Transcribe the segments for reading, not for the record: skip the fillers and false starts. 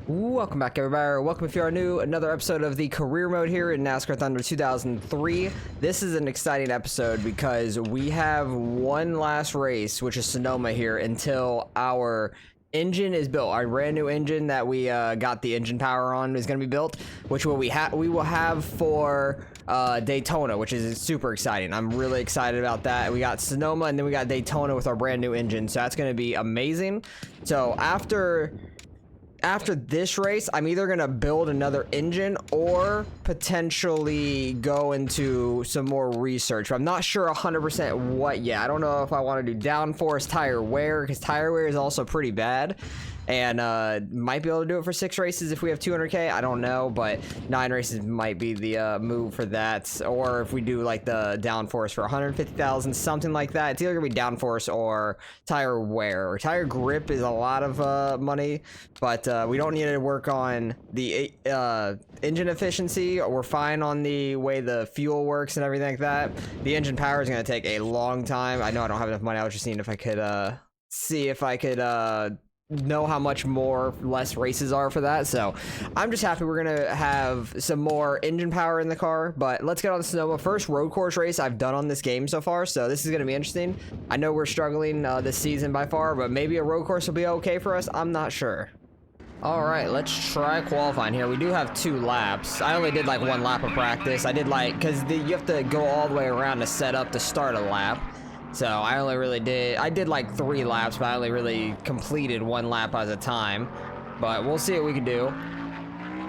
Welcome back, everybody. Welcome if you are new. Another episode of the career mode here in NASCAR Thunder 2003. This is an exciting episode because we have one last race, which is Sonoma here, until our engine is built. Our brand new engine that we got the engine power on is going to be built, which we will have for Daytona, which is super exciting. I'm really excited about that. We got Sonoma and then we got Daytona with our brand new engine, so that's going to be amazing. So after this race, I'm either going to build another engine or potentially go into some more research. I'm not sure 100% what yet. I don't know if I want to do downforce tire wear, because tire wear is also pretty bad. And might be able to do it for 6 races if we have 200k. I don't know, but 9 races might be the move for that. Or if we do like the downforce for 150,000, something like that. It's either gonna be downforce or tire wear. Or tire grip is a lot of money, but we don't need to work on the engine efficiency. We're fine on the way the fuel works and everything like that. The engine power is gonna take a long time. I know I don't have enough money. I was just seeing if I could see if I could know how much less races are for that. So I'm just happy we're gonna have some more engine power in the car. But let's get on the Sonoma. First road course race I've done on this game so far, so this is gonna be interesting. I know we're struggling this season by far, but maybe a road course will be okay for us. I'm not sure. All right, let's try qualifying here. We do have 2 laps. I only did like 1 lap of practice. I did like, because you have to go all the way around to set up to start a lap. So I only really did like 3 laps, but I only really completed 1 lap at a time. But we'll see what we can do.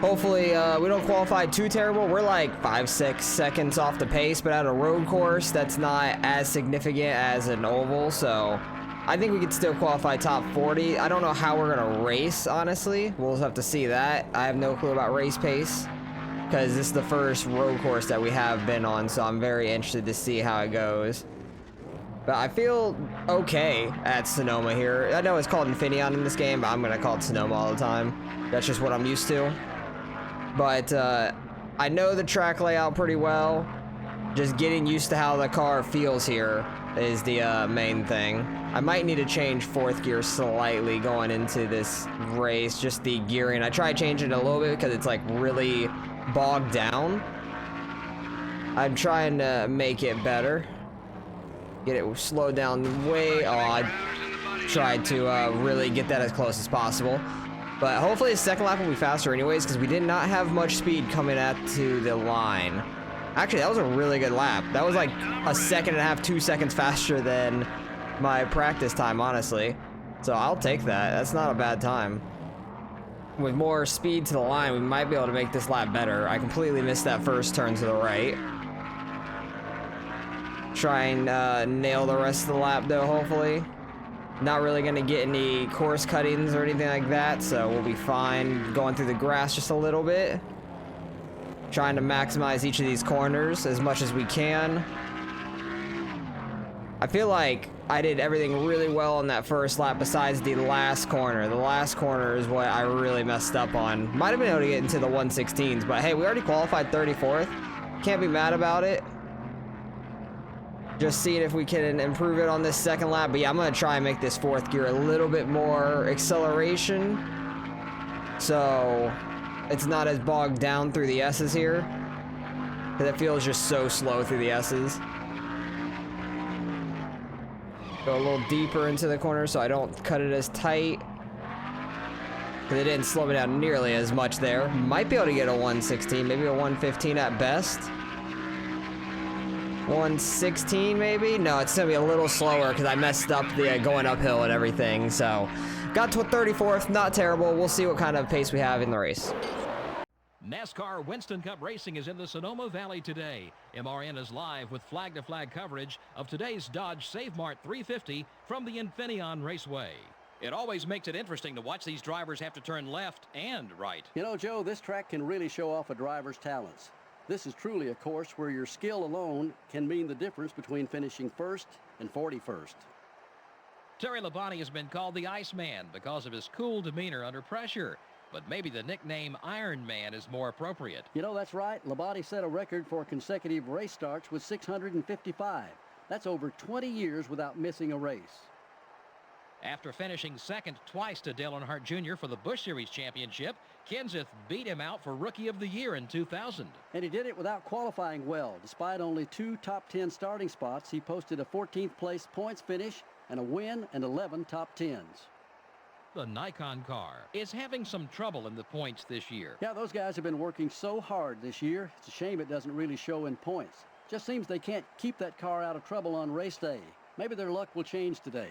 Hopefully we don't qualify too terrible. We're like 5-6 seconds off the pace, but at a road course, that's not as significant as an oval. So I think we could still qualify top 40. I don't know how we're gonna race, honestly. We'll just have to see that. I have no clue about race pace, because this is the first road course that we have been on, so I'm very interested to see how it goes. But I feel okay at Sonoma here. I know it's called Infineon in this game, but I'm gonna call it Sonoma all the time. That's just what I'm used to. But I know the track layout pretty well. Just getting used to how the car feels here is the main thing. I might need to change 4th gear slightly going into this race, just the gearing. I tried changing it a little bit because it's like really bogged down. I'm trying to make it better. Get it slowed down way. Oh, I tried to really get that as close as possible. But hopefully the second lap will be faster anyways, because we did not have much speed coming to the line. Actually, that was a really good lap. That was like 1.5 seconds, 2 seconds faster than my practice time, honestly. So I'll take that. That's not a bad time. With more speed to the line, we might be able to make this lap better. I completely missed that first turn to the right. Try and nail the rest of the lap though, hopefully. Not really gonna get any course cuttings or anything like that, so we'll be fine going through the grass just a little bit. Trying to maximize each of these corners as much as we can. I feel like I did everything really well on that first lap besides the last corner. The last corner is what I really messed up on. Might have been able to get into the 116s, but hey, we already qualified 34th. Can't be mad about it. Just seeing if we can improve it on this second lap. But yeah, I'm going to try and make this 4th gear a little bit more acceleration, so it's not as bogged down through the S's here, because it feels just so slow through the S's. Go a little deeper into the corner so I don't cut it as tight, because it didn't slow me down nearly as much there. Might be able to get a 116, maybe a 115 at best. 116 maybe? No, it's gonna be a little slower because I messed up the going uphill and everything. So got to a 34th, not terrible. We'll see what kind of pace we have in the race. NASCAR Winston Cup Racing is in the Sonoma Valley today. MRN is live with flag-to-flag coverage of today's Dodge Save Mart 350 from the Infineon Raceway. It always makes it interesting to watch these drivers have to turn left and right. You know, Joe, this track can really show off a driver's talents. This is truly a course where your skill alone can mean the difference between finishing 1st and 41st. Terry Labonte has been called the Iceman because of his cool demeanor under pressure. But maybe the nickname Iron Man is more appropriate. You know, that's right. Labonte set a record for consecutive race starts with 655. That's over 20 years without missing a race. After finishing second twice to Dale Earnhardt Jr. for the Busch Series championship, Kenseth beat him out for Rookie of the Year in 2000. And he did it without qualifying well. Despite only 2 top 10 starting spots, he posted a 14th place points finish and a win and 11 top 10s. The Nikon car is having some trouble in the points this year. Yeah, those guys have been working so hard this year. It's a shame it doesn't really show in points. Just seems they can't keep that car out of trouble on race day. Maybe their luck will change today.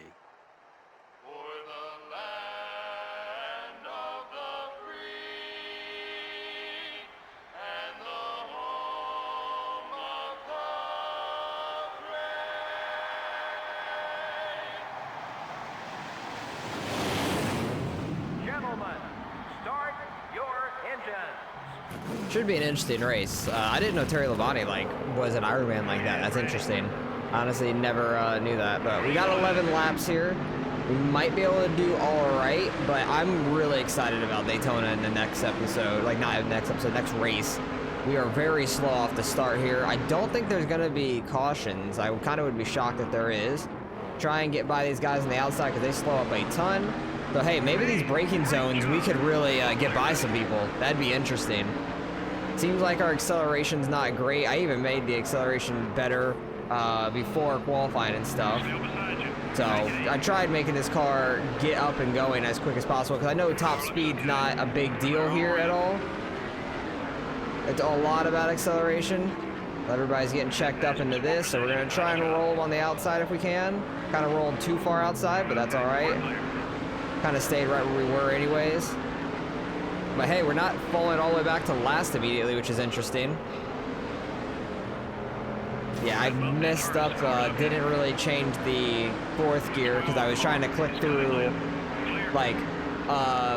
Should be an interesting race. I didn't know Terry Labonte was an Ironman like that. That's interesting. Honestly, never knew that. But we got 11 laps here. We might be able to do all right, but I'm really excited about Daytona in the next episode. Not next episode, next race. We are very slow off the start here. I don't think there's going to be cautions. I kind of would be shocked if there is. Try and get by these guys on the outside because they slow up a ton. So, hey, maybe these braking zones, we could really get by some people. That'd be interesting. Seems like our acceleration's not great. I even made the acceleration better before qualifying and stuff. So I tried making this car get up and going as quick as possible because I know top speed's not a big deal here at all. It's a lot about acceleration. Everybody's getting checked up into this, so we're going to try and roll them on the outside if we can. Kind of rolled too far outside, but that's all right. Kind of stayed right where we were anyways. But hey, we're not falling all the way back to last immediately, which is interesting. Yeah, I messed up, didn't really change the 4th gear because I was trying to click through,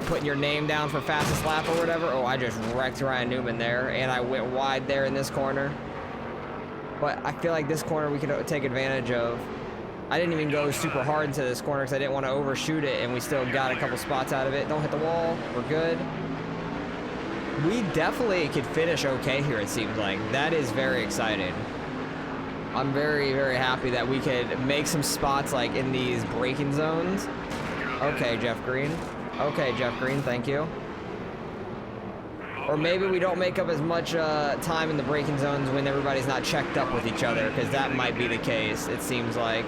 putting your name down for fastest lap or whatever. Oh, I just wrecked Ryan Newman there, and I went wide there in this corner. But I feel like this corner we could take advantage of. I didn't even go super hard into this corner because I didn't want to overshoot it, and we still got a couple spots out of it. Don't hit the wall. We're good. We definitely could finish okay here, it seems like. That is very exciting. I'm very, very happy that we could make some spots in these braking zones. Okay, Jeff Green. Okay, Jeff Green, thank you. Or maybe we don't make up as much time in the braking zones when everybody's not checked up with each other, because that might be the case, it seems like.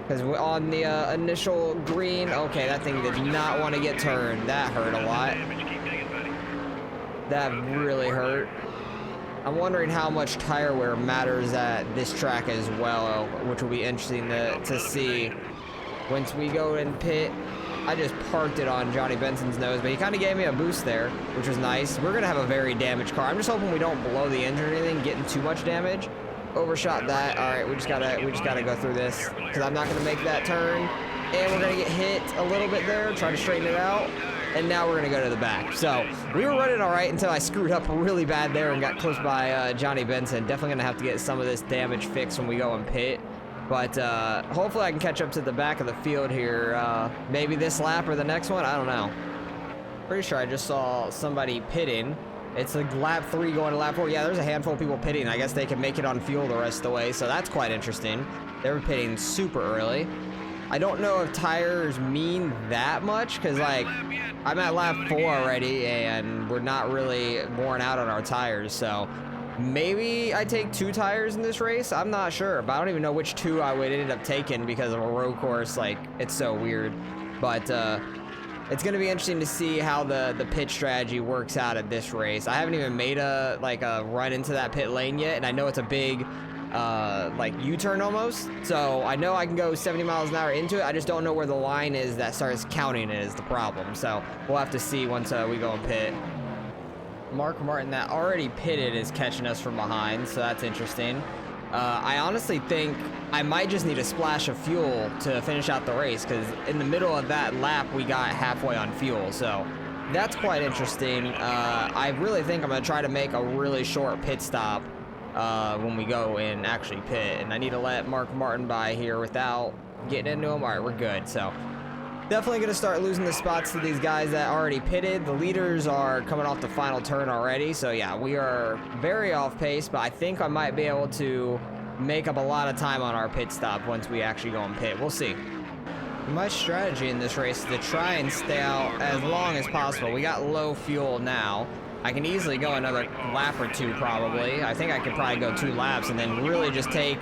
Because on the initial green, okay, that thing did not want to get turned. That hurt a lot. That really hurt. I'm wondering how much tire wear matters at this track as well, which will be interesting to see once we go and pit. I just parked it on Johnny Benson's nose, but he kind of gave me a boost there, which was nice. We're going to have a very damaged car. I'm just hoping we don't blow the engine or anything, getting too much damage. Overshot that. All right, we just gotta go through this because I'm not gonna make that turn, and we're gonna get hit a little bit there. Try to straighten it out, and now we're gonna go to the back. So we were running all right until I screwed up really bad there and got close by Johnny Benson. Definitely gonna have to get some of this damage fixed when we go and pit, but hopefully I can catch up to the back of the field here. Maybe this lap or the next one. I don't know. Pretty sure I just saw somebody pitting. It's lap 3 going to lap 4. Yeah, there's a handful of people pitting. I guess they can make it on fuel the rest of the way, so that's quite interesting. They were pitting super early. I don't know if tires mean that much, because, I'm at lap 4 already, and we're not really worn out on our tires, so maybe I take 2 tires in this race. I'm not sure, but I don't even know which 2 I would end up taking because of a road course. It's so weird. But, it's going to be interesting to see how the pit strategy works out at this race. I haven't even made a run into that pit lane yet, and I know it's a big U-turn almost. So I know I can go 70 miles an hour into it. I just don't know where the line is that starts counting it is the problem. So we'll have to see once we go and pit. Mark Martin that already pitted is catching us from behind, so that's interesting. I honestly think I might just need a splash of fuel to finish out the race because in the middle of that lap we got halfway on fuel, so that's quite interesting. I really think I'm going to try to make a really short pit stop when we go and actually pit, and I need to let Mark Martin by here without getting into him. All right, we're good. So definitely going to start losing the spots to these guys that already pitted. The leaders are coming off the final turn already. So, yeah, we are very off pace, but I think I might be able to make up a lot of time on our pit stop once we actually go and pit. We'll see. My strategy in this race is to try and stay out as long as possible. We got low fuel now. I can easily go another lap or two probably. I think I could probably go 2 laps and then really just take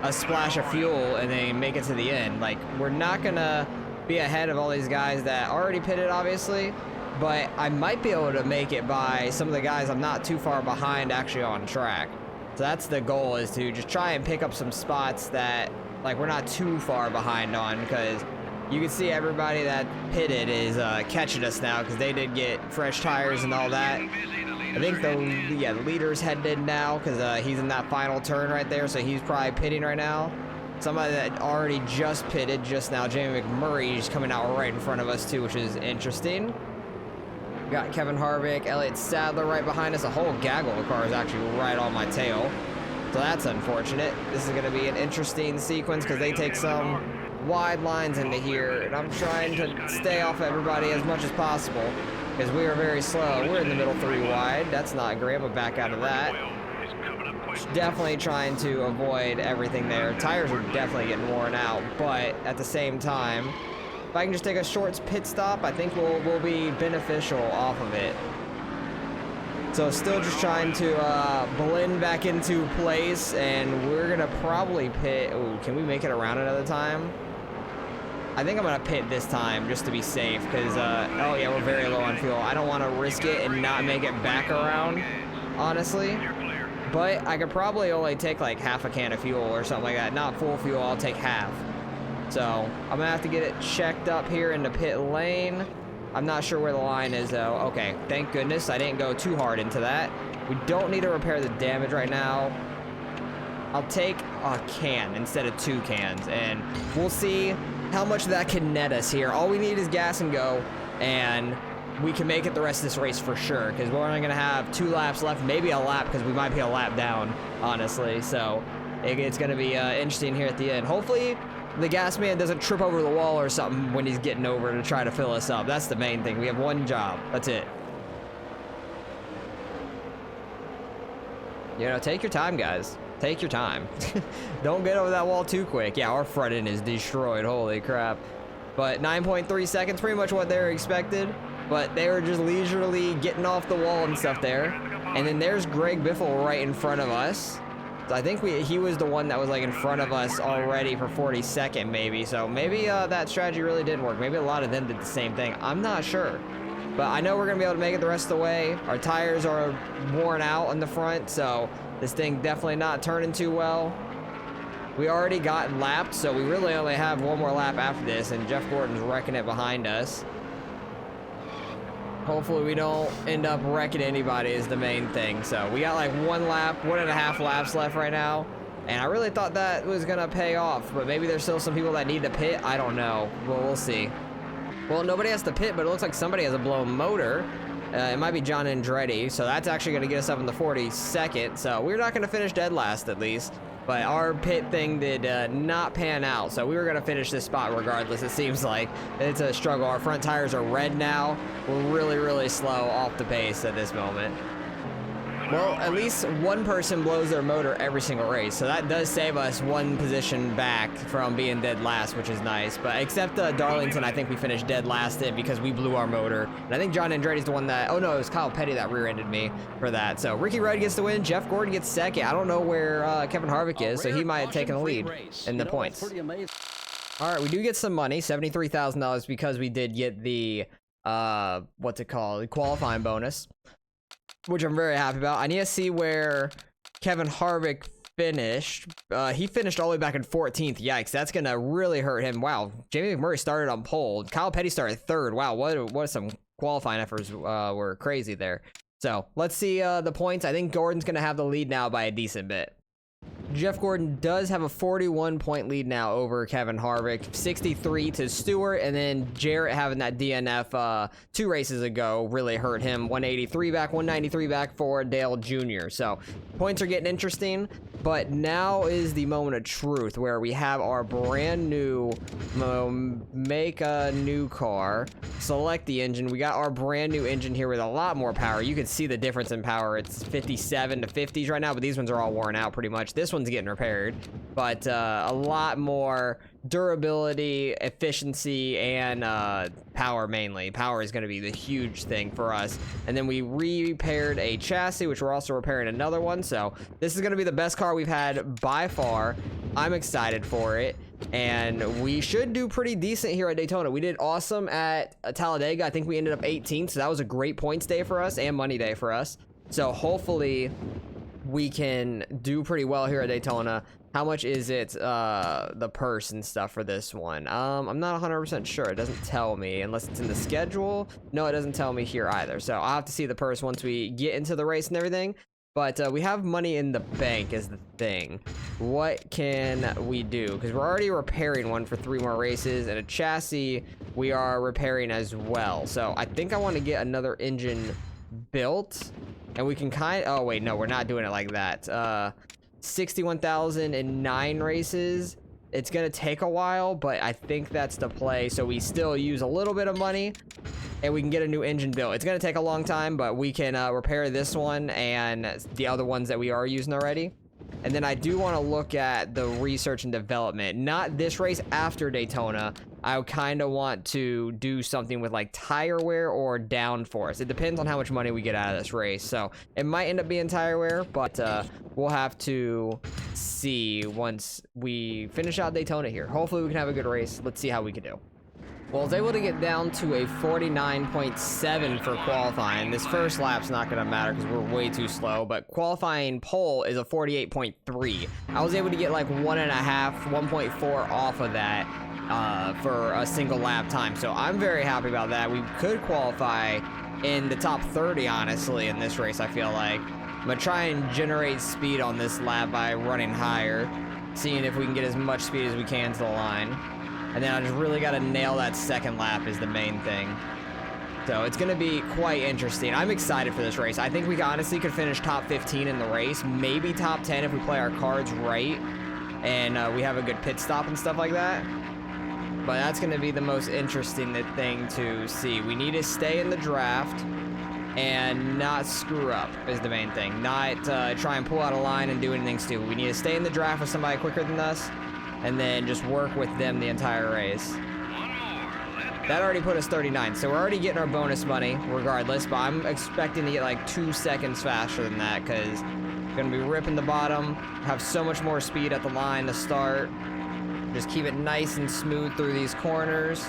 a splash of fuel and then make it to the end. Like, we're not gonna be ahead of all these guys that already pitted, obviously, but I might be able to make it by some of the guys I'm not too far behind actually on track. So that's the goal, is to just try and pick up some spots that, like, we're not too far behind on, because you can see everybody that pitted is catching us now, because they did get fresh tires and all that. I think the leader's headed now, because he's in that final turn right there, so he's probably pitting right now. Somebody that already just pitted just now, Jamie McMurray, is coming out right in front of us too, which is interesting. We got Kevin Harvick, Elliott Sadler right behind us. A whole gaggle of cars actually right on my tail, so that's unfortunate. This is going to be an interesting sequence because they take some wide lines into here, and I'm trying to stay off everybody as much as possible because we are very slow. We're in the middle 3 wide. That's not great, but back out of that. Definitely trying to avoid everything there. Tires are definitely getting worn out, but at the same time, if I can just take a short pit stop, I think we'll be beneficial off of it. So still just trying to blend back into place, and we're gonna probably pit. Ooh, can we make it around another time? I think I'm gonna pit this time just to be safe, because oh yeah, we're very low on fuel. I don't want to risk it and not make it back around, honestly. But I could probably only take like half a can of fuel or something like that. Not full fuel, I'll take half. So I'm gonna have to get it checked up here in the pit lane. I'm not sure where the line is though. Okay, thank goodness I didn't go too hard into that. We don't need to repair the damage right now. I'll take a can instead of 2 cans, and we'll see how much that can net us here. All we need is gas and go, and we can make it the rest of this race for sure, because we're only going to have 2 laps left, maybe a lap, because we might be a lap down, honestly. So it's going to be interesting here at the end. Hopefully the gas man doesn't trip over the wall or something when he's getting over to try to fill us up. That's the main thing. We have 1 job. That's it. You know, take your time, guys. Take your time. Don't get over that wall too quick. Yeah, our front end is destroyed. Holy crap. But 9.3 seconds, pretty much what they were expected. But they were just leisurely getting off the wall and stuff there. And then there's Greg Biffle right in front of us. So I think he was the one that was like in front of us already for 42nd maybe. So maybe that strategy really did work. Maybe a lot of them did the same thing. I'm not sure. But I know we're going to be able to make it the rest of the way. Our tires are worn out on the front, so this thing definitely not turning too well. We already got lapped, so we really only have 1 more lap after this, and Jeff Gordon's wrecking it behind us. Hopefully we don't end up wrecking anybody is the main thing. So we got like 1 lap, 1.5 laps left right now. And I really thought that was going to pay off, but maybe there's still some people that need to pit. I don't know. Well, we'll see. Well, nobody has to pit, but it looks like somebody has a blown motor. It might be John Andretti, so that's actually going to get us up in the 42nd. So we're not going to finish dead last, at least. But our pit thing did not pan out, so we were going to finish this spot regardless, it seems like. It's a struggle. Our front tires are red now. We're really, really slow off the pace at this moment. Well, at least 1 person blows their motor every single race, so that does save us 1 position back from being dead last, which is nice. But except Darlington, I think we finished dead last in because we blew our motor. And I think John Andretti's the one that, oh no, it was Kyle Petty that rear-ended me for that. So Ricky Rudd gets the win, Jeff Gordon gets 2nd. I don't know where Kevin Harvick is, so he might have taken the lead in the points. All right, we do get some money, $73,000, because we did get the, what's it called, the qualifying bonus, which I'm very happy about. I need to see where Kevin Harvick finished. He finished all the way back in 14th. Yikes, that's gonna really hurt him. Wow, Jamie McMurray started on pole. Kyle Petty started 3rd. Wow, what some qualifying efforts were crazy there. So let's see the points. I think Gordon's gonna have the lead now by a decent bit. Jeff Gordon does have a 41-point lead now over Kevin Harvick, 63 to Stewart, and then Jarrett having that DNF 2 races ago really hurt him. 183 back, 193 back for Dale Jr. So points are getting interesting, but now is the moment of truth where we have our brand new make a new car, select the engine. We got our brand new engine here with a lot more power. You can see the difference in power. It's 57 to 50s right now, but these ones are all worn out pretty much. This one's getting repaired, but a lot more durability, efficiency, and power mainly. Power is going to be the huge thing for us. And then we repaired a chassis, which we're also repairing another one. So this is going to be the best car we've had by far. I'm excited for it. And we should do pretty decent here at Daytona. We did awesome at Talladega. I think we ended up 18th, so that was a great points day for us and money day for us. So hopefully we can do pretty well here at Daytona. How much is it, the purse and stuff for this one? I'm not 100% sure. It doesn't tell me unless it's in the schedule. No, it doesn't tell me here either. So I'll have to see the purse once we get into the race and everything. But we have money in the bank is the thing. What can we do? Because we're already repairing one for 3 more races, and a chassis we are repairing as well. So I think I want to get another engine built, and we can oh wait, no, we're not doing it like that. 61,000 in 9 races. It's gonna take a while, but I think that's the play. So we still use a little bit of money, and we can get a new engine built. It's gonna take a long time, but we can repair this one and the other ones that we are using already. And then I do want to look at the research and development. Not this race, after Daytona. I kind of want to do something with like tire wear or downforce. It depends on how much money we get out of this race. So it might end up being tire wear, but we'll have to see once we finish out Daytona here. Hopefully we can have a good race. Let's see how we can do. Well, I was able to get down to a 49.7 for qualifying. This first lap's not going to matter because we're way too slow, but qualifying pole is a 48.3. I was able to get like 1.5, 1.4 off of that for a single lap time, so I'm very happy about that. We could qualify in the top 30, honestly, in this race, I feel like. I'm going to try and generate speed on this lap by running higher, seeing if we can get as much speed as we can to the line. And then I just really got to nail that second lap is the main thing. So it's going to be quite interesting. I'm excited for this race. I think we honestly could finish top 15 in the race. Maybe top 10 if we play our cards right. And we have a good pit stop and stuff like that. But that's going to be the most interesting thing to see. We need to stay in the draft and not screw up is the main thing. Not try and pull out a line and do anything stupid. We need to stay in the draft with somebody quicker than us, and then just work with them the entire race. That already put us 39, so we're already getting our bonus money regardless, but I'm expecting to get like 2 seconds faster than that because we're going to be ripping the bottom, have so much more speed at the line to start. Just keep it nice and smooth through these corners.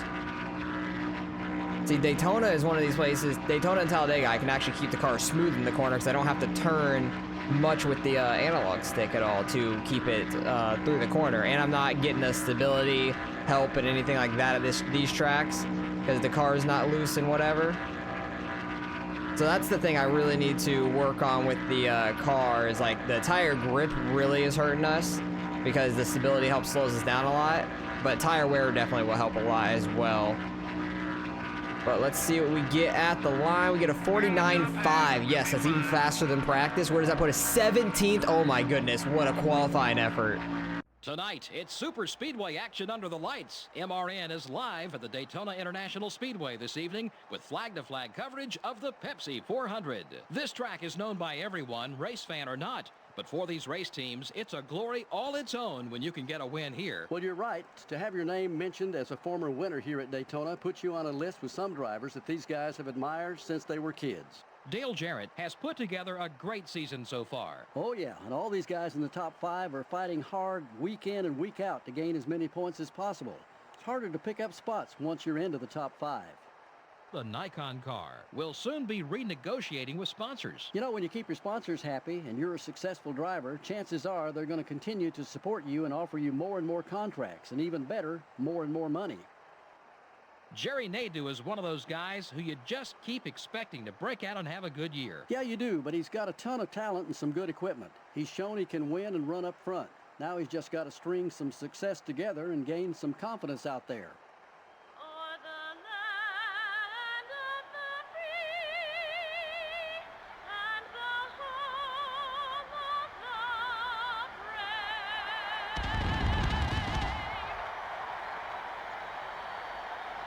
See, Daytona is one of these places, Daytona and Talladega, I can actually keep the car smooth in the corner because I don't have to turn much with the analog stick at all to keep it through the corner, and I'm not getting the stability help and anything like that at these tracks because the car is not loose and whatever. So that's the thing I really need to work on with the car is like the tire grip really is hurting us because the stability helps slows us down a lot, but tire wear definitely will help a lot as well. But let's see what we get at the line. We get a 49.5. Yes, that's even faster than practice. Where does that put us? 17th. Oh my goodness, what a qualifying effort. Tonight, it's super speedway action under the lights. MRN is live at the Daytona International Speedway this evening with flag-to-flag coverage of the Pepsi 400. This track is known by everyone, race fan or not. But for these race teams, it's a glory all its own when you can get a win here. Well, you're right. To have your name mentioned as a former winner here at Daytona puts you on a list with some drivers that these guys have admired since they were kids. Dale Jarrett has put together a great season so far. Oh, yeah, and all these guys in the top 5 are fighting hard week in and week out to gain as many points as possible. It's harder to pick up spots once you're into the top 5. The Nikon car will soon be renegotiating with sponsors. You know, when you keep your sponsors happy and you're a successful driver, chances are they're going to continue to support you and offer you more and more contracts, and even better, more and more money. Jerry Nadeau is one of those guys who you just keep expecting to break out and have a good year. Yeah, you do, but he's got a ton of talent and some good equipment. He's shown he can win and run up front. Now he's just got to string some success together and gain some confidence out there.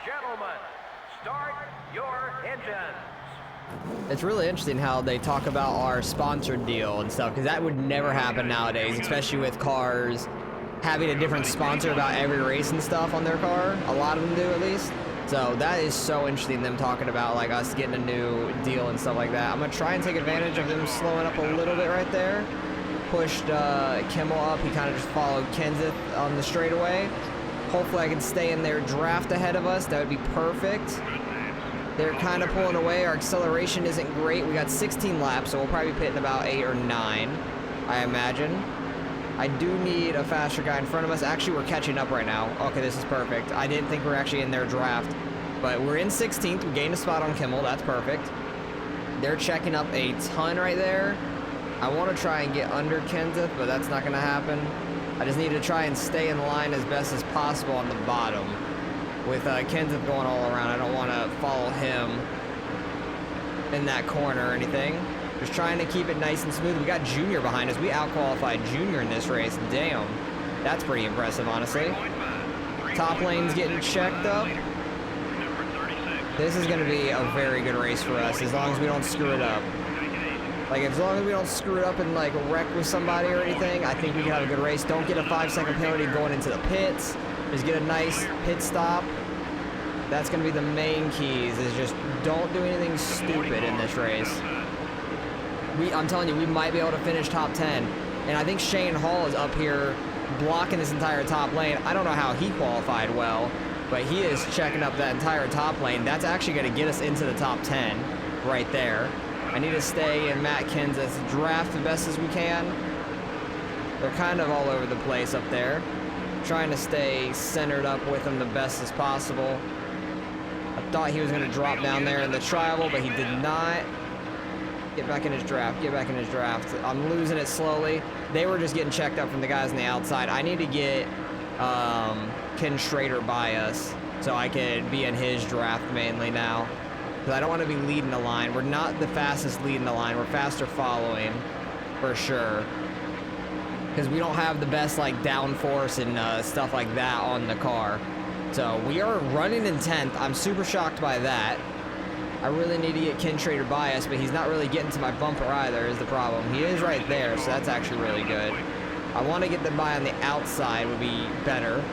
Gentlemen, start your engines. It's really interesting how they talk about our sponsored deal and stuff, because that would never happen nowadays, especially with cars having a different sponsor about every race and stuff on their car. A lot of them do, at least. So that is so interesting, them talking about like us getting a new deal and stuff like that. I'm gonna try and take advantage of them slowing up a little bit right there. Pushed Kimmel up. He kind of just followed Kenseth on the straightaway. Hopefully I can stay in their draft ahead of us. That would be perfect. They're kind of pulling away. Our acceleration isn't great. We got 16 laps, so we'll probably be pitting about 8 or 9, I imagine. I do need a faster guy in front of us. Actually, we're catching up right now. Okay, this is perfect. I didn't think we were actually in their draft, but we're in 16th. We gained a spot on Kimmel. That's perfect. They're checking up a ton right there. I want to try and get under Kenseth, but that's not going to happen. I just need to try and stay in line as best as possible on the bottom. With Kenseth going all around, I don't want to follow him in that corner or anything. Just trying to keep it nice and smooth. We got Junior behind us. We outqualified Junior in this race. Damn. That's pretty impressive, honestly. Top lane's getting checked up. This is going to be a very good race for us, as long as we don't screw it up. Like, as long as we don't screw it up and, like, wreck with somebody or anything, I think we can have a good race. Don't get a 5-second penalty going into the pits. Just get a nice pit stop. That's going to be the main keys, is just don't do anything stupid in this race. I'm telling you, we might be able to finish top 10. And I think Shane Hall is up here blocking this entire top lane. I don't know how he qualified well, but he is checking up that entire top lane. That's actually going to get us into the top 10 right there. I need to stay in Matt Kenseth's draft the best as we can. They're kind of all over the place up there. Trying to stay centered up with him the best as possible. I thought he was going to drop down there in the tribal, but he did not. Get back in his draft. Get back in his draft. I'm losing it slowly. They were just getting checked up from the guys on the outside. I need to get Ken Schrader by us so I could be in his draft mainly now. Because I don't want to be leading the line. We're not the fastest leading the line. We're faster following, for sure. Because we don't have the best like downforce and stuff like that on the car. So we are running in 10th. I'm super shocked by that. I really need to get Ken Schrader by us, but he's not really getting to my bumper either, is the problem. He is right there, so that's actually really good. I want to get the by on the outside would be better.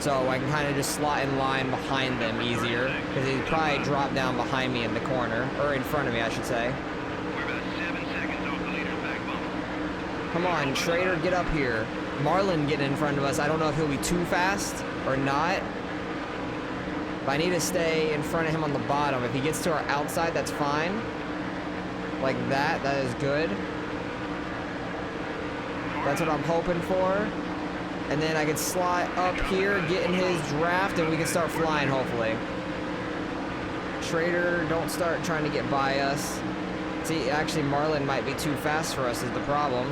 So I can kind of just slot in line behind them easier, because he'd probably drop down behind me in the corner, or in front of me, I should say. Come on, Schrader, get up here. Marlin getting in front of us. I don't know if he'll be too fast or not. But I need to stay in front of him on the bottom. If he gets to our outside, that's fine. Like that, that is good. That's what I'm hoping for. And then I can slot up here, get in his draft, and we can start flying, hopefully. Schrader, don't start trying to get by us. See, actually, Marlin might be too fast for us is the problem.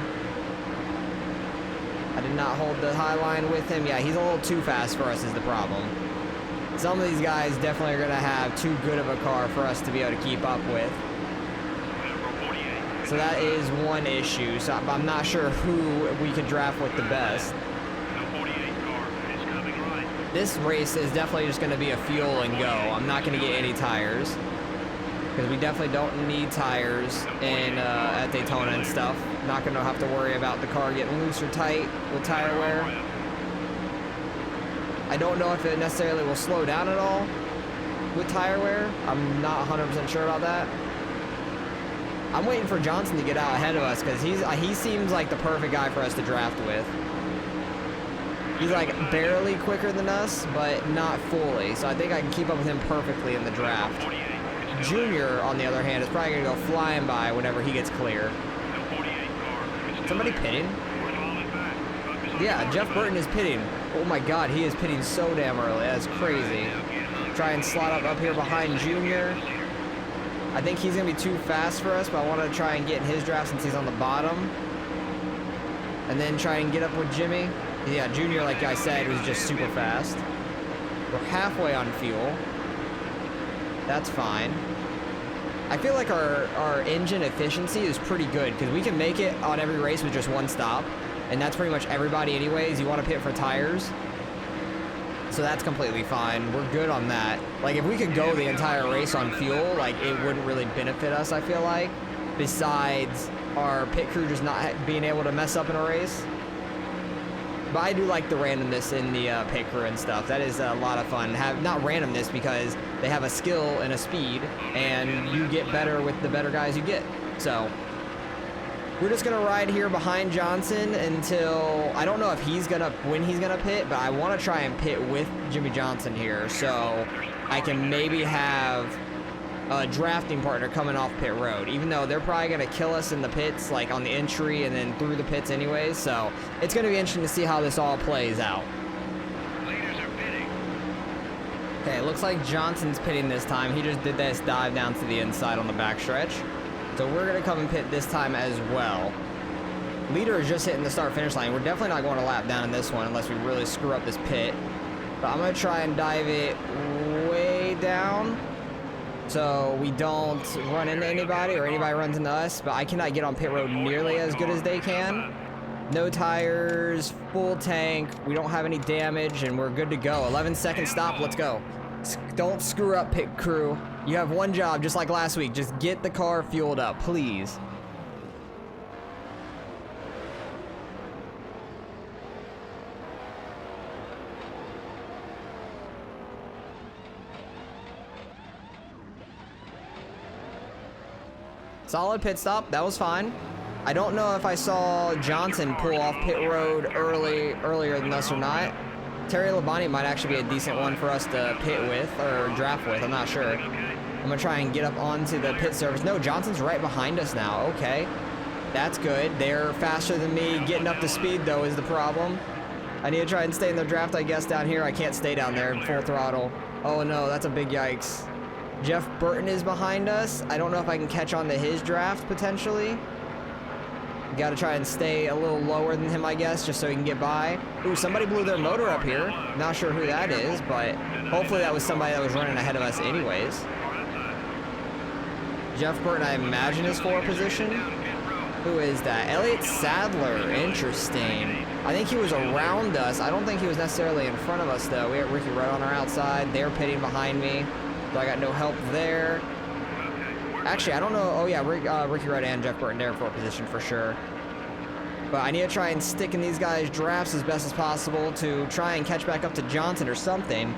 I did not hold the high line with him. Yeah, he's a little too fast for us is the problem. Some of these guys definitely are going to have too good of a car for us to be able to keep up with. So that is one issue. So I'm not sure who we could draft with the best. This race is definitely just going to be a fuel and go. I'm not going to get any tires. Because we definitely don't need tires in at Daytona and stuff. Not going to have to worry about the car getting loose or tight with tire wear. I don't know if it necessarily will slow down at all with tire wear. I'm not 100% sure about that. I'm waiting for Johnson to get out ahead of us because he seems like the perfect guy for us to draft with. He's like barely quicker than us, but not fully. So I think I can keep up with him perfectly in the draft. Junior, on the other hand, is probably going to go flying by whenever he gets clear. Somebody pitting? Yeah, Jeff Burton is pitting. Oh my god, he is pitting so damn early. That's crazy. Try and slot up here behind Junior. I think he's going to be too fast for us, but I want to try and get in his draft since he's on the bottom. And then try and get up with Jimmy. Yeah, Junior, like I said, was just super fast. We're halfway on fuel. That's fine. I feel like our engine efficiency is pretty good because we can make it on every race with just one stop. And that's pretty much everybody anyways. You want to pit for tires. So So that's completely fine. We're good on that. Like, if we could go the entire race on fuel, like, it wouldn't really benefit us, I feel like. Besides our pit crew just not being able to mess up in a race. But I do like the randomness in the pit crew and stuff. That is a lot of fun. Not randomness because they have a skill and a speed, and you get better with the better guys you get. So we're just gonna ride here behind Johnson until, I don't know if when he's gonna pit, but I want to try and pit with Jimmy Johnson here, so I can maybe have a drafting partner coming off pit road, even though they're probably gonna kill us in the pits, like on the entry and then through the pits anyways. So it's gonna be interesting to see how this all plays out. Okay, it looks like Johnson's pitting this time. He just did this dive down to the inside on the backstretch. So we're gonna come and pit this time as well. Leader is just hitting the start finish line. We're definitely not going a lap down in this one unless we really screw up this pit. But I'm gonna try and dive it way down so we don't run into anybody or anybody runs into us, but I cannot get on pit road nearly as good as they can. No tires, full tank, we don't have any damage, and we're good to go. 11-second stop, let's go. Don't screw up, pit crew. You have one job, just like last week. Just get the car fueled up, please. Solid pit stop, that was fine. I don't know if I saw Johnson pull off pit road earlier than us or not. Terry Labonte might actually be a decent one for us to pit with, or draft with, I'm not sure. I'm gonna try and get up onto the pit surface. No, Johnson's right behind us now, okay. That's good, they're faster than me. Getting up to speed though is the problem. I need to try and stay in the draft, I guess, down here. I can't stay down there in full throttle. Oh no, that's a big yikes. Jeff Burton is behind us. I don't know if I can catch on to his draft, potentially. Got to try and stay a little lower than him, I guess, just so he can get by. Ooh, somebody blew their motor up here. Not sure who that is, but hopefully that was somebody that was running ahead of us anyways. Jeff Burton, I imagine, is for position. Who is that? Elliott Sadler. Interesting. I think he was around us. I don't think he was necessarily in front of us, though. We have Ricky Rudd on our outside. They're pitting behind me. So I got no help there. Actually, I don't know. Oh, yeah, Ricky Rudd and Jeff Burton there for position for sure. But I need to try and stick in these guys' drafts as best as possible to try and catch back up to Johnson or something,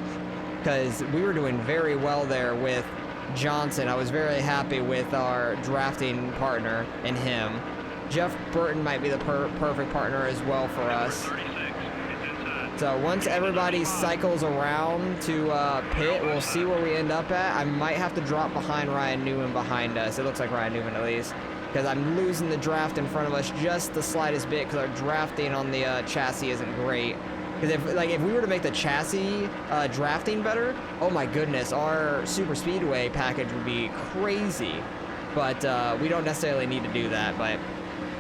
because we were doing very well there with Johnson. I was very happy with our drafting partner and him. Jeff Burton might be the perfect partner as well for us. So once everybody cycles around to pit, we'll see where we end up at. I might have to drop behind Ryan Newman behind us. It looks like Ryan Newman at least, because I'm losing the draft in front of us just the slightest bit because our drafting on the chassis isn't great. Because if we were to make the chassis drafting better, oh my goodness, our super speedway package would be crazy. But we don't necessarily need to do that. But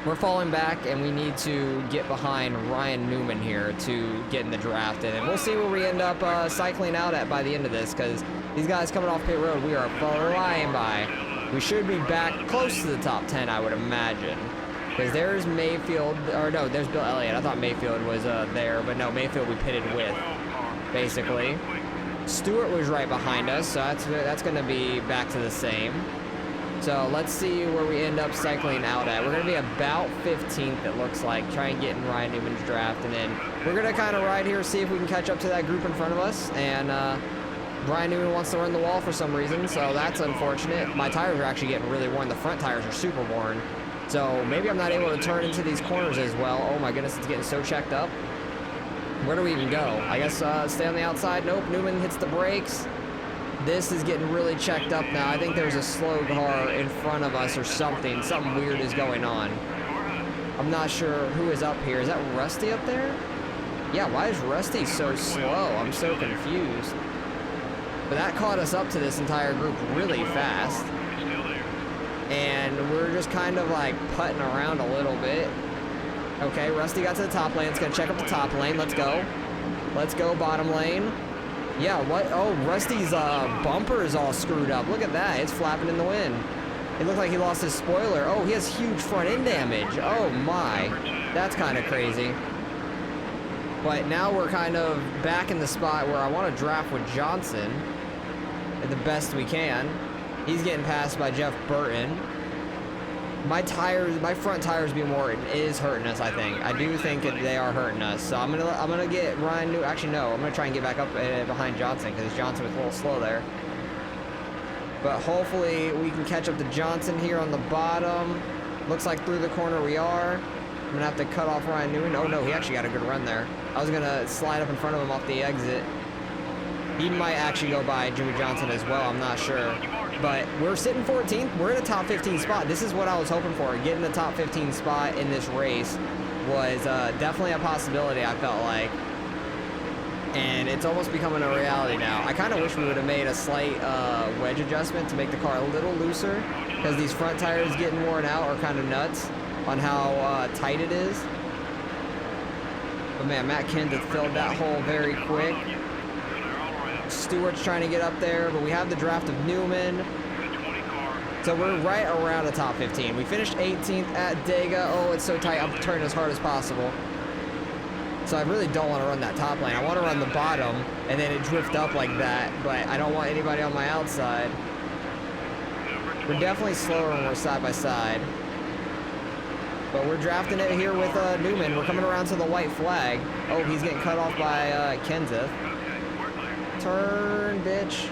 we're falling back, and we need to get behind Ryan Newman here to get in the draft. And we'll see where we end up cycling out at by the end of this, because these guys coming off pit road, we are flying by. We should be back close to the top 10, I would imagine. Because there's Mayfield, or no, there's Bill Elliott. I thought Mayfield was there, but no, Mayfield we pitted with, basically. Stewart was right behind us, so that's going to be back to the same. So let's see where we end up cycling out at. We're going to be about 15th, it looks like. Try and get in Ryan Newman's draft. And then we're going to kind of ride here, see if we can catch up to that group in front of us. And Ryan Newman wants to run the wall for some reason, so that's unfortunate. My tires are actually getting really worn. The front tires are super worn. So maybe I'm not able to turn into these corners as well. Oh my goodness, it's getting so checked up. Where do we even go? I guess stay on the outside. Nope, Newman hits the brakes. This is getting really checked up now. I think there's a slow car in front of us or something. Something weird is going on. I'm not sure who is up here. Is that Rusty up there? Yeah, why is Rusty so slow? I'm so confused. But that caught us up to this entire group really fast. And we're just kind of like putting around a little bit. Okay, Rusty got to the top lane. It's going to check up the top lane. Let's go. Let's go bottom lane. Yeah, what? Oh, Rusty's bumper is all screwed up. Look at that. It's flapping in the wind. It looked like he lost his spoiler. Oh, he has huge front end damage. Oh, my. That's kind of crazy. But now we're kind of back in the spot where I want to draft with Johnson the best we can. He's getting passed by Jeff Burton. My front tires being worn is hurting us, I think. I do think that they are hurting us. So I'm gonna get Ryan New. Actually, no, I'm gonna try and get back up behind Johnson because Johnson was a little slow there. But hopefully we can catch up to Johnson here on the bottom. Looks like through the corner we are. I'm gonna have to cut off Ryan Newman. Oh no, he actually got a good run there. I was gonna slide up in front of him off the exit. He might actually go by Jimmy Johnson as well, I'm not sure. But we're sitting 14th. We're in a top 15 spot. This is what I was hoping for. Getting the top 15 spot in this race was definitely a possibility, I felt like. And it's almost becoming a reality now. I kind of wish we would have made a slight wedge adjustment to make the car a little looser, because these front tires getting worn out are kind of nuts on how tight it is. But man, Matt Kenseth filled that hole very quick. Stewart's trying to get up there, but we have the draft of Newman. So we're right around the top 15. We finished 18th at Dega. Oh, it's so tight. I'm turning as hard as possible. So I really don't want to run that top lane. I want to run the bottom and then it drift up like that, but I don't want anybody on my outside. We're definitely slower when we're side by side. But we're drafting it here with Newman. We're coming around to the white flag. Oh, he's getting cut off by Kenseth. Turn, bitch.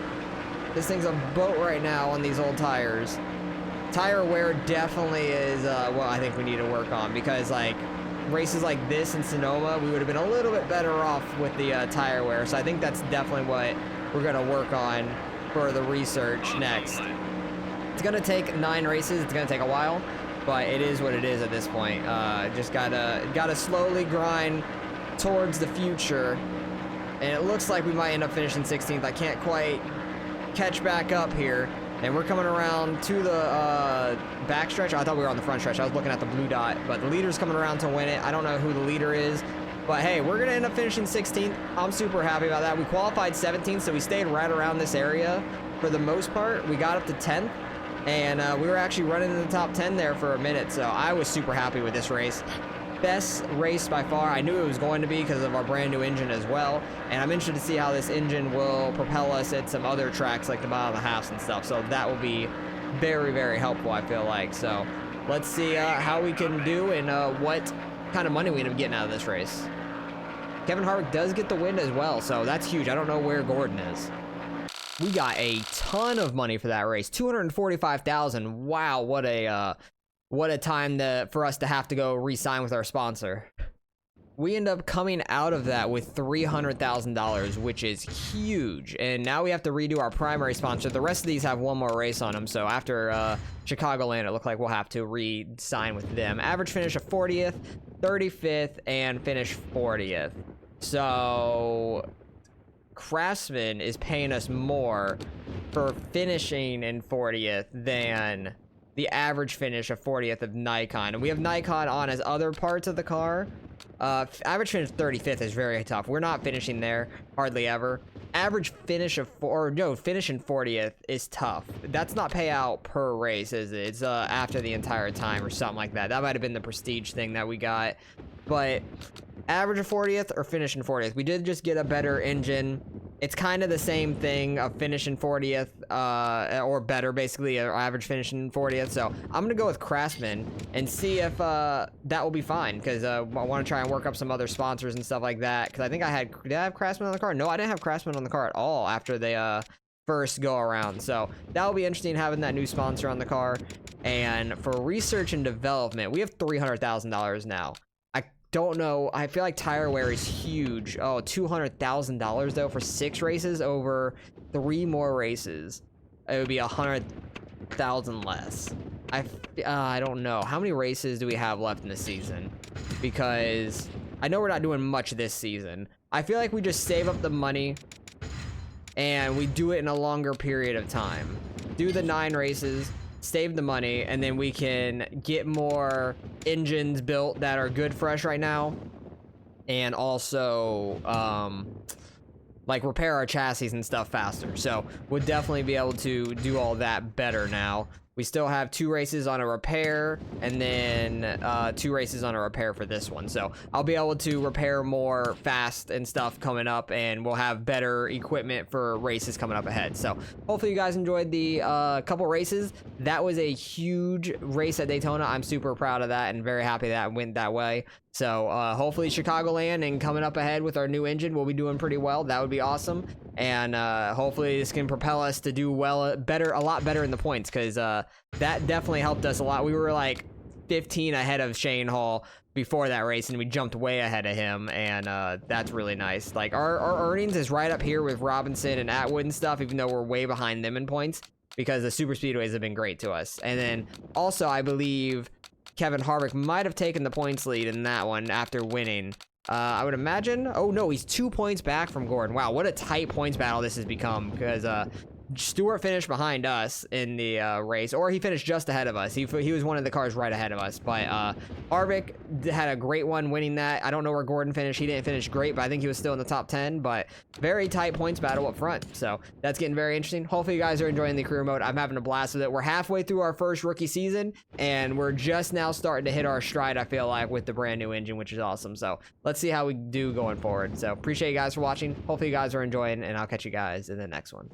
This thing's a boat right now on these old tires. Tire wear definitely is what I think we need to work on, because like races like this in Sonoma, we would have been a little bit better off with the tire wear. So I think that's definitely what we're going to work on for the research next. It's going to take 9 races. It's going to take a while, but it is what it is at this point. Just gotta slowly grind towards the future. And it looks like we might end up finishing 16th. I can't quite catch back up here. And we're coming around to the back stretch. I thought we were on the front stretch. I was looking at the blue dot. But the leader's coming around to win it. I don't know who the leader is. But hey, we're going to end up finishing 16th. I'm super happy about that. We qualified 17th, so we stayed right around this area for the most part. We got up to 10th. And we were actually running in the top 10 there for a minute. So I was super happy with this race. Best race by far. I knew it was going to be because of our brand new engine as well, and I'm interested to see how this engine will propel us at some other tracks like the mile and a half and stuff. So that will be very, very helpful, I feel like. So let's see how we can do and what kind of money we end up getting out of this race. Kevin Harvick does get the win as well, so that's huge. I don't know where Gordon is. We got a ton of money for that race, $245,000. Wow, what a time for us to have to go re-sign with our sponsor. We end up coming out of that with $300,000, which is huge. And now we have to redo our primary sponsor. The rest of these have one more race on them. So after Chicagoland, it looked like we'll have to re-sign with them. Average finish of 40th, 35th, and finish 40th. So Craftsman is paying us more for finishing in 40th than the average finish of 40th of Nikon. And we have Nikon on as other parts of the car. Average finish 35th is very tough. We're not finishing there hardly ever. Average finish of finish in 40th is tough. That's not payout per race, is it? It's after the entire time or something like that. That might have been the prestige thing that we got. But average of 40th or finish in 40th. We did just get a better engine. It's kind of the same thing of finishing 40th or better, basically, or average finishing 40th. So I'm going to go with Craftsman and see if that will be fine, because I want to try and work up some other sponsors and stuff like that. Because I think did I have Craftsman on the car? No, I didn't have Craftsman on the car at all after they first go around. So that will be interesting having that new sponsor on the car. And for research and development, we have $300,000 now. Don't know. I feel like tire wear is huge. Oh, $200,000 though for 6 races over 3 more races. It would be $100,000 less. I don't know. How many races do we have left in the season? Because I know we're not doing much this season. I feel like we just save up the money and we do it in a longer period of time. Do the 9 races. Save the money, and then we can get more engines built that are good for us right now, and also like repair our chassis and stuff faster. So we'll definitely be able to do all that better now. We still have 2 races on a repair, and then 2 races on a repair for this one. So I'll be able to repair more fast and stuff coming up, and we'll have better equipment for races coming up ahead. So hopefully you guys enjoyed the couple races. That was a huge race at Daytona. I'm super proud of that and very happy that went that way. So hopefully Chicagoland and coming up ahead with our new engine, we'll be doing pretty well. That would be awesome. And hopefully this can propel us to do well, a lot better in the points, because that definitely helped us a lot. We were like 15 ahead of Shane Hall before that race, and we jumped way ahead of him, and that's really nice. Like our earnings is right up here with Robinson and Atwood and stuff, even though we're way behind them in points, because the super speedways have been great to us. And then also I believe Kevin Harvick might have taken the points lead in that one after winning. I would imagine. Oh no, he's 2 points back from Gordon. Wow, what a tight points battle this has become, because Stewart finished behind us in the race, or he finished just ahead of us. He was one of the cars right ahead of us. But Harvick had a great one winning that. I don't know where Gordon finished. He didn't finish great, but I think he was still in the top 10. But very tight points battle up front. So that's getting very interesting. Hopefully you guys are enjoying the career mode. I'm having a blast with it. We're halfway through our first rookie season, and we're just now starting to hit our stride, I feel like, with the brand new engine, which is awesome. So let's see how we do going forward. So appreciate you guys for watching. Hopefully you guys are enjoying, and I'll catch you guys in the next one.